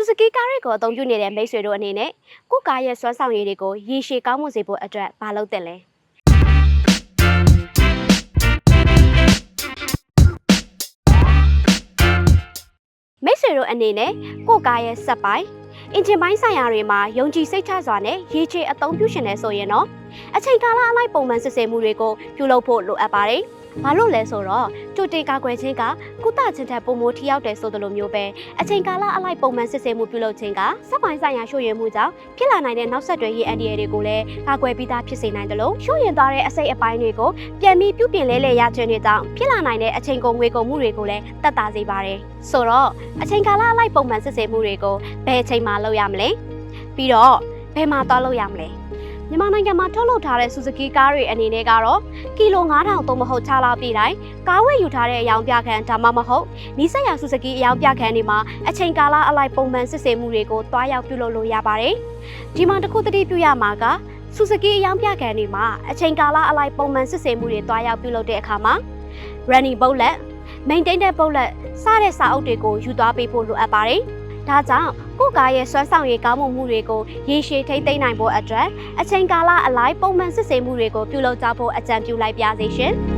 Suzuki ကားတွေကိုအသုံးပြုနေတဲ့မိတ်ဆွေတို့အနေနဲ့ကိုယ့်ကားရဲ့စွမ်းဆောင်ရည်တွေကိုရေရှည်ကောင်းမွန်စေဖို့အတွက်မလုပ်သင့်လဲမိတ်ဆွေတို့အနေနဲ့ကိုယ့်ကားရဲ့စက်ပိုင်းအင်ဂျင်ပိုင်းဆိုင်ရာတွေမှာယုံကြည်စိတ်ချစွာနဲ့ရေရှည်အသုံးပြုရှင်နေဆိုရင်တော့အချိန်ကာလအလိုက်ပုံမှန်စစ်ဆေးမှုတွေကိုပြုလုပ်ဖို့လိုအပ်ပါတယ်။ဘာလို့လဲဆိုတော့ကြိုတင်ကာကွယ်ခြင်းကကုသခြင်းထက်ပိုမိုထိရောက်တယ်ဆိုသလိုမျိုးပဲအချိန်ကာလအလိုက်ပုံမှန်စစ်ဆေးမှုပြုလုပ်ခြင်းကစက်ပိုင်းဆိုင်ရာရှို့ယွင်းမှုကြောင့်ဖြစ်လာနိုင်တဲ့နောက်ဆက်တွဲရေးအန္တရာယ်တွေကိုလည်းကာကွယ်ပြီးသားဖြစ်စေနိုင်တယ်လို့ရှို့ယွင်းသွားတဲ့အစိတ်အပိုင်းတွေကိုပြန်ပြီးပြုပြင်လဲလှယ်ရခြင်းတွေကြောင့်ဖြစ်လာနိုင်တဲ့အချိန်ကုန်ငွေကုန်မှုတွေကိုလည်းသက်သာစေပါတယ်။ဆိုတော့အချိန်ကာလအလိုက်ပုံမှန်စစ်ဆေးမှုတွေကိုဘယ်အချိန်မှလုပ်ရမလဲ။ပြီးတော့ဘယ်မှာသွားလုပ်ရမလဲ။မြန်မာနိုင်ငံမှာထုတ်လုပ်ထားတဲ့ Suzuki ကားတွေအနေနဲ့ကတော့ကီလို9000သုံးမဟုတ်6လောက်ပြည့်တိုင်းကားဝယ်ယူထားတဲ့အယောင်ပြခန်းဒါမှမဟုတ်နီးစပ်ရာ Suzuki အယောင်ပြခန်းတွေမှာအချိန်ကာလအလိုက်ပုံမှန်စစ်ဆေးမှုတွေကိုတွားရောက်ပြုလုပ်လို့ရပါတယ်။ဒီမှာတစ်ခုတတိပြုရမှာက Suzuki အယောင်ပြခန်းတွေမှာအချိန်ကာလအလိုက်ပုံမှန်စစ်ဆေးမှုတွေတွားရောက်ပြုလုပ်တဲ့အခါမှာ running booklet, maintained booklet စတဲ့စာအုပ်တွေကိုယူသွားပေးဖို့လိုအပ်ပါတယ်။ဒါကြောင့်ကိုယ့်ကားရဲ့စွမ်းဆောင်ရည်ကောင်းမှုတွေကိုရေရှည်ထိန်းသိမ်းနိုင်ဖို့အတွက်အချိန်ကာလအလိုက်ပုံမှန်စစ်ဆေးမှုတွေကိုပြုလုပ်ကြဖို့အကြံပြုလိုက်ပါရစေရှင်။